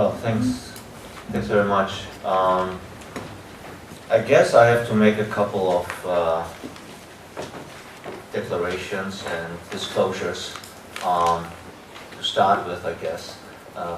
Well, thanks very much. I guess I have to make a couple of declarations and disclosures to start with, I guess.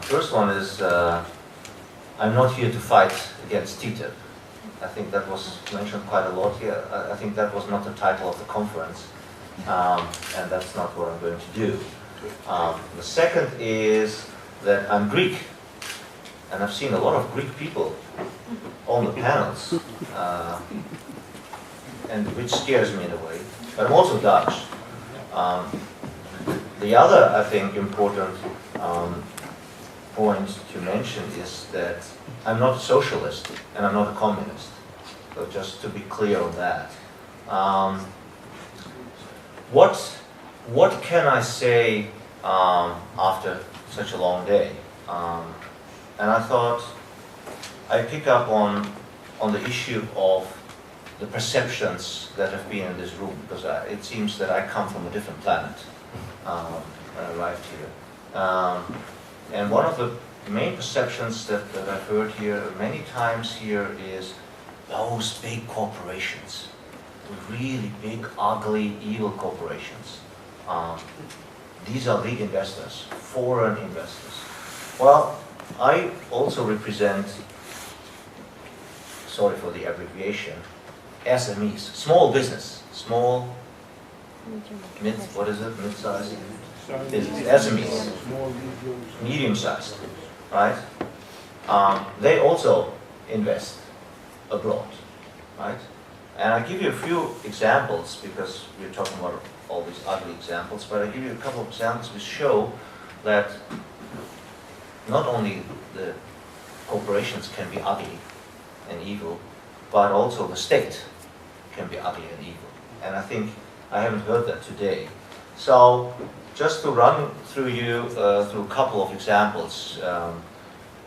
First one is I'm not here to fight against TTIP. I think that was mentioned quite a lot here. I think that was not the title of the conference, and that's not what I'm going to do. The second is that I'm Greek, and I've seen a lot of Greek people on the panels, and which scares me in a way. But I'm also Dutch. The other, I think, important point to mention is that I'm not a socialist and I'm not a communist. So just to be clear on that. What can I say after such a long day? And I thought I pick up on the issue of the perceptions that have been in this room, because it seems that I come from a different planet when I arrived here. And one of the main perceptions that I've heard here many times here is those big corporations, the really big, ugly, evil corporations. These are big investors, foreign investors. Well, I also represent, sorry for the abbreviation, SMEs, small business, small, mid-sized business, SMEs, medium-sized, right? They also invest abroad, right? And I give you a few examples because we're talking about all these ugly examples, but I give you a couple of examples which show that not only the corporations can be ugly and evil, but also the state can be ugly and evil. And I think I haven't heard that today. So just to run through you through a couple of examples. The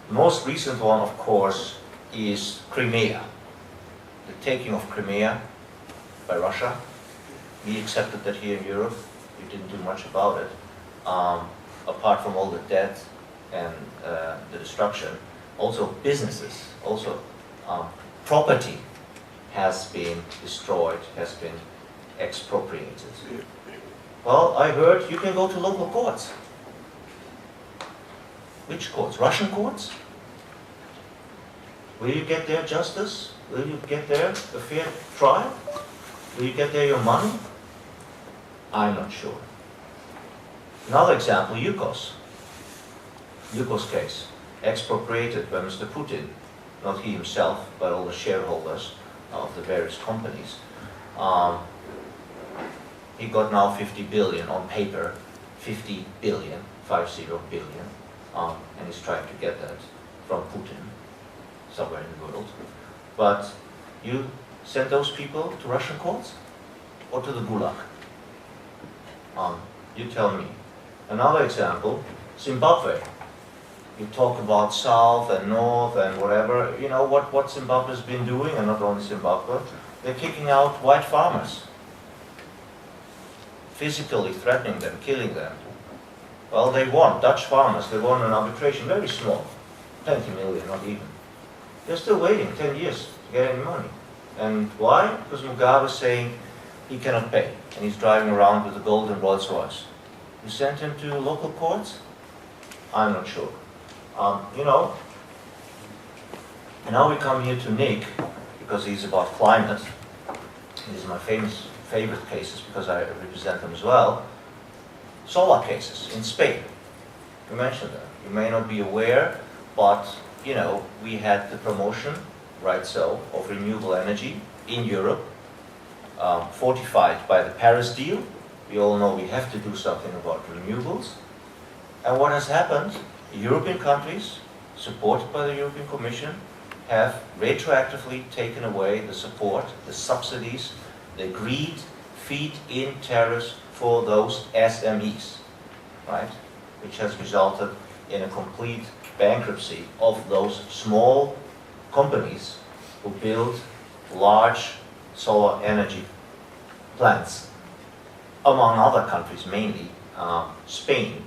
most recent one, of course, is Crimea. The taking of Crimea by Russia. We accepted that here in Europe. We didn't do much about it. Apart from all the debt and the destruction, also businesses, also property has been destroyed, has been expropriated. Well, I heard you can go to local courts. Which courts? Russian courts? Will you get there justice? Will you get there a fair trial? Will you get there your money? I'm not sure. Another example, Yukos. Yukos case, expropriated by Mr. Putin, not he himself, but all the shareholders of the various companies. He got now 50 billion on paper, 50 billion, 50 billion, and he's trying to get that from Putin somewhere in the world. But you send those people to Russian courts or to the Gulag? You tell me. Another example, Zimbabwe. You talk about South and North and whatever. You know what Zimbabwe's been doing, and not only Zimbabwe. They're kicking out white farmers. Physically threatening them, killing them. Well, they won, Dutch farmers, they won an arbitration, very small, 20 million, not even. They're still waiting 10 years to get any money. And why? Because Mugabe is saying he cannot pay, and he's driving around with a golden Rolls Royce. You sent him to local courts? I'm not sure. You know, and now we come here to Nick, because he's about climate. These are my favorite cases because I represent them as well. Solar cases in Spain. You mentioned that. You may not be aware, but you know, we had the promotion, right so, of renewable energy in Europe, fortified by the Paris deal. We all know we have to do something about renewables. And what has happened? European countries, supported by the European Commission, have retroactively taken away the support, the subsidies, the agreed feed-in tariffs for those SMEs, right? Which has resulted in a complete bankruptcy of those small companies who build large solar energy plants, among other countries, mainly Spain.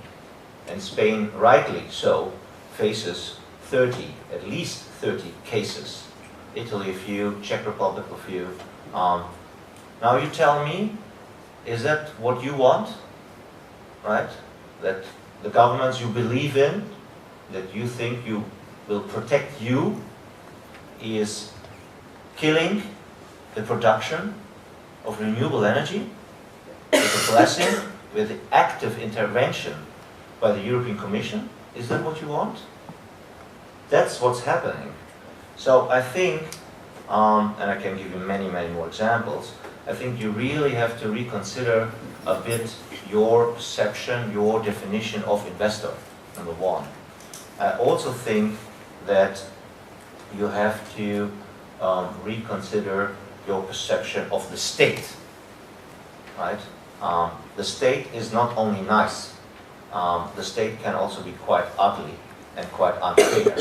And Spain, rightly so, faces 30, at least 30 cases. Italy a few, Czech Republic a few. Now you tell me, is that what you want? Right? That the governments you believe in, that you think you will protect you, is killing the production of renewable energy with a blessing, with the active intervention by the European Commission? Is that what you want? That's what's happening. So I think, and I can give you many, many more examples, I think you really have to reconsider a bit your perception, your definition of investor, number one. I also think that you have to reconsider your perception of the state, right? The state is not only nice, the state can also be quite ugly and quite unfair.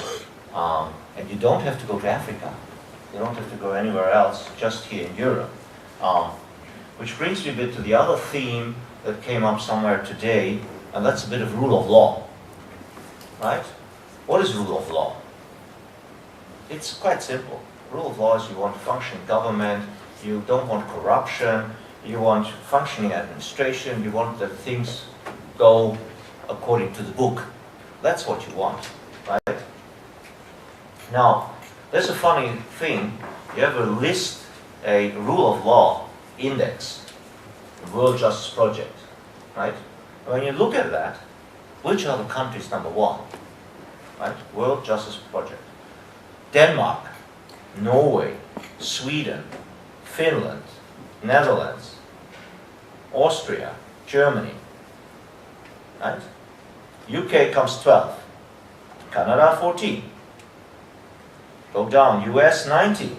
And you don't have to go to Africa, you don't have to go anywhere else, just here in Europe. Which brings me a bit to the other theme that came up somewhere today, and that's a bit of rule of law, right? What is rule of law? It's quite simple. Rule of law is you want functioning government, you don't want corruption, you want functioning administration, you want that things go according to the book. That's what you want, right? Now, there's a funny thing. You have a rule of law index, the World Justice Project, right? And when you look at that, which are the countries number one, right? World Justice Project. Denmark, Norway, Sweden, Finland, Netherlands, Austria, Germany, right? UK comes 12, Canada 14, go down, US 19,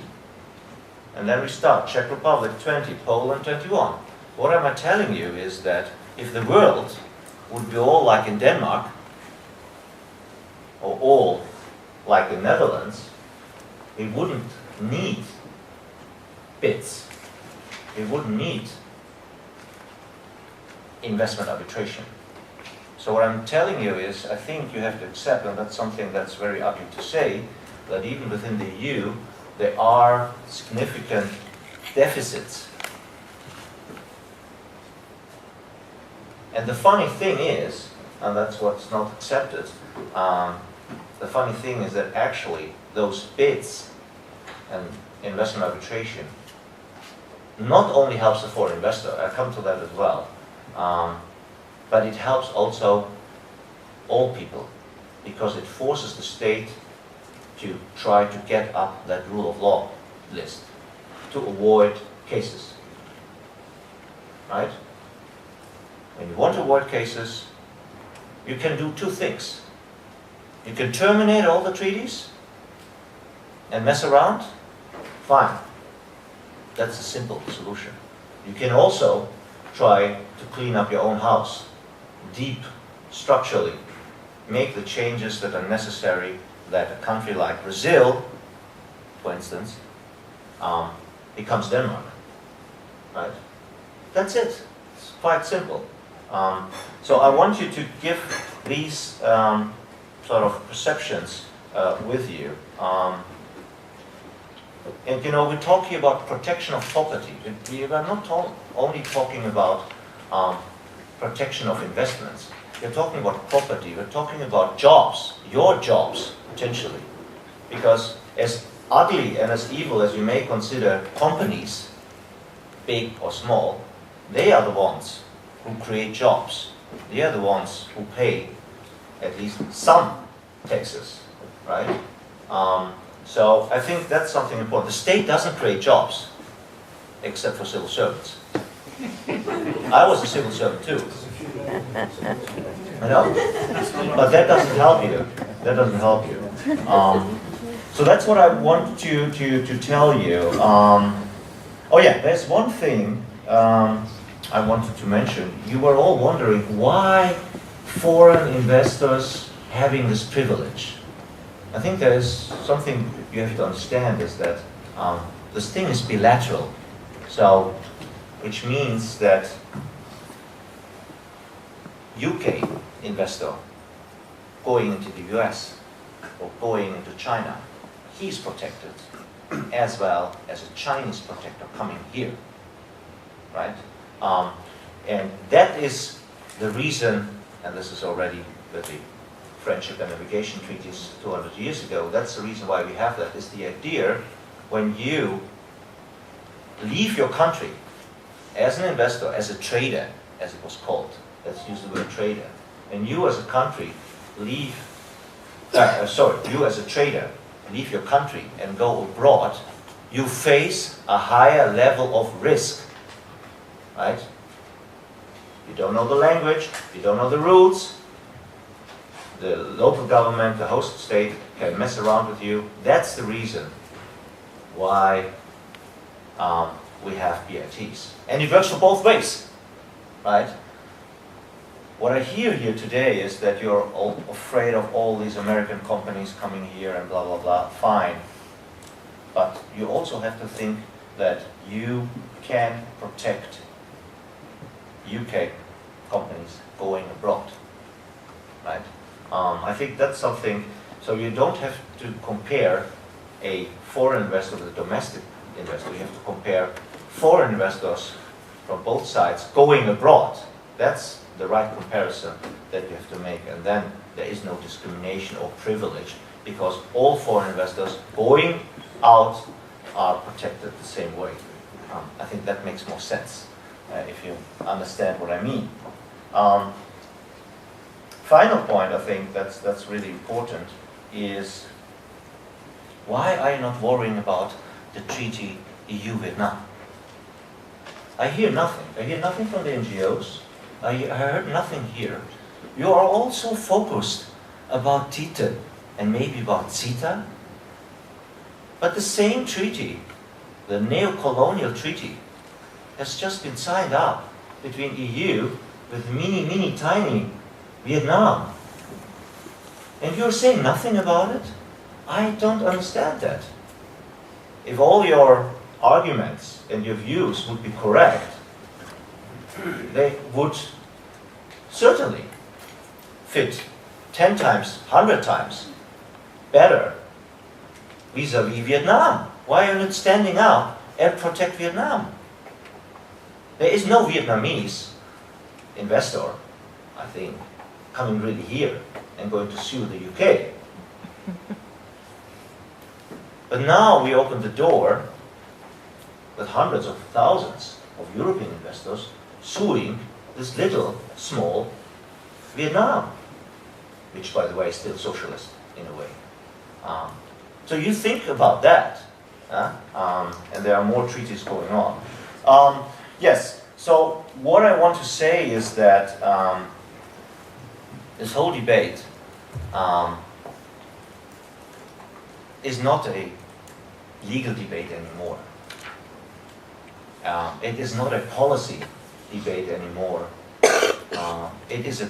and then we start, Czech Republic 20, Poland 21. What am I telling you is that if the world would be all like in Denmark, or all like the Netherlands, we wouldn't need BITs. We wouldn't need investment arbitration. So what I'm telling you is, I think you have to accept, and that's something that's very ugly to say, that even within the EU, there are significant deficits. And the funny thing is, and that's what's not accepted, the funny thing is that actually those bids and investment arbitration not only helps the foreign investor, I'll come to that as well, but it helps also all people, because it forces the state to try to get up that rule of law list to avoid cases, right? When you want to avoid cases, you can do two things. You can terminate all the treaties and mess around, fine. That's a simple solution. You can also try to clean up your own house, deep, structurally, make the changes that are necessary that a country like Brazil, for instance, becomes Denmark, right? That's it. It's quite simple. So I want you to give these sort of perceptions with you. And you know, we're talking about protection of property. We are not only talking about protection of investments. We're talking about property. We're talking about jobs, your jobs, potentially. Because as ugly and as evil as you may consider companies, big or small, they are the ones who create jobs. They are the ones who pay at least some taxes, right? So I think that's something important. The state doesn't create jobs, except for civil servants. I was a civil servant too. I know. But that doesn't help you. That doesn't help you. So that's what I want to tell you. Oh yeah, there's one thing I wanted to mention. You were all wondering why foreign investors having this privilege. I think there is something you have to understand is that this thing is bilateral. So, which means that UK investor going into the US or going into China, he's protected as well as a Chinese protector coming here, right? And that is the reason, and this is already with the friendship and navigation treaties 200 years ago, that's the reason why we have that, is the idea when you leave your country as an investor, as a trader, as it was called, let's use the word trader, and you as a country leave, you as a trader leave your country and go abroad, you face a higher level of risk, right? You don't know the language, you don't know the rules, the local government, the host state can mess around with you. That's the reason why we have BITs. And it works for both ways, right? What I hear here today is that you're all afraid of all these American companies coming here and blah, blah, blah. Fine. But you also have to think that you can protect UK companies going abroad, right? I think that's something, so you don't have to compare a foreign investor with a domestic investor. You have to compare foreign investors from both sides going abroad. That's the right comparison that you have to make, and then there is no discrimination or privilege because all foreign investors going out are protected the same way. I think that makes more sense if you understand what I mean. Final point, I think that's really important, is why are you not worrying about the treaty EU-Vietnam? I hear nothing. I hear nothing from the NGOs. I heard nothing here. You are also focused about TTIP and maybe about CETA. But the same treaty, the neo-colonial treaty, has just been signed up between EU with mini, tiny Vietnam. And you're saying nothing about it? I don't understand that. If all your arguments and your views would be correct, they would certainly fit 10 times, 100 times better vis-a-vis Vietnam. Why are you not standing up and protect Vietnam? There is no Vietnamese investor, I think, coming really here and going to sue the UK. But now we open the door with hundreds of thousands of European investors suing this little, small Vietnam, which, by the way, is still socialist in a way. So you think about that, and there are more treaties going on. Yes, so what I want to say is that this whole debate is not a legal debate anymore. It is not a policy debate anymore. It is a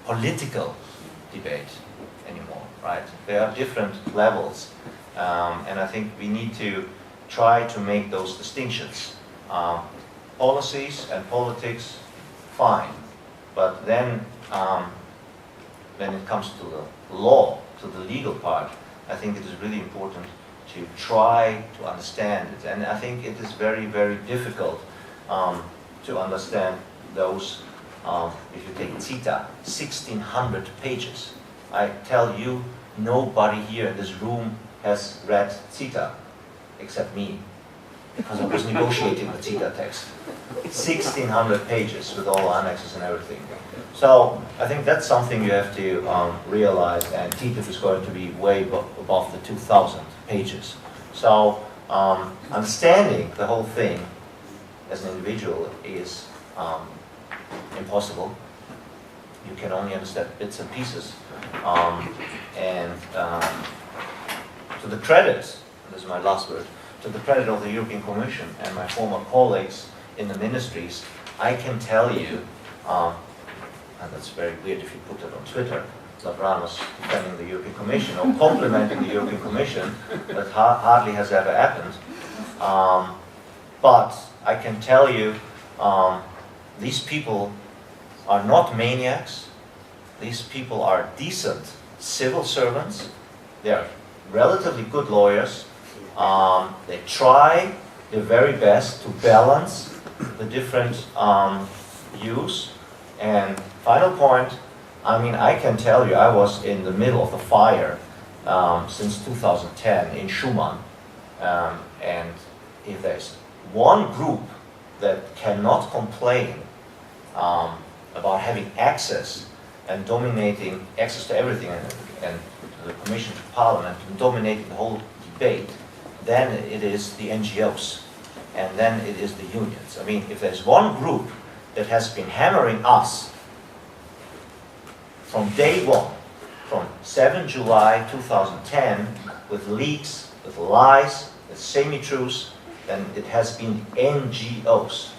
political debate anymore, right? There are different levels, and I think we need to try to make those distinctions. Policies and politics, fine, but then when it comes to the law, to the legal part, I think it is really important to try to understand it. And I think it is very, very difficult to understand those, if you take CETA, 1,600 pages. I tell you, nobody here in this room has read CETA, except me, because I was negotiating the CETA text. 1,600 pages with all annexes and everything. So I think that's something you have to realize, and TTIP is going to be way above the 2,000 pages. So understanding the whole thing as an individual is impossible. You can only understand bits and pieces. To the credit, this is my last word, to the credit of the European Commission and my former colleagues in the ministries, I can tell you, and that's very weird if you put it on Twitter, Lavranos defending the European Commission or complimenting the European Commission, that hardly has ever happened. But I can tell you, these people are not maniacs. These people are decent civil servants They're relatively good lawyers. They try their very best to balance the different views. And final point, I mean, I can tell you, I was in the middle of the fire since 2010 in Schumann. And if there's one group that cannot complain about having access and dominating access to everything and the Commission to Parliament and dominating the whole debate, then it is the NGOs and then it is the unions. I mean, if there's one group that has been hammering us from day one, from 7 July 2010, with leaks, with lies, with semi-truths, then it has been NGOs.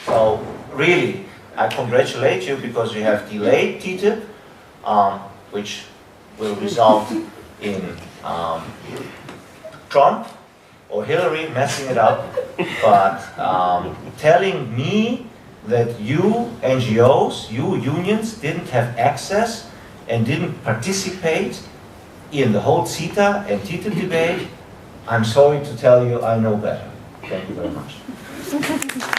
So really, I congratulate you because you have delayed TTIP, which will result in Trump or Hillary messing it up, but telling me that you NGOs, you unions didn't have access and didn't participate in the whole CETA and TTIP debate, I'm sorry to tell you I know better. Thank you very much.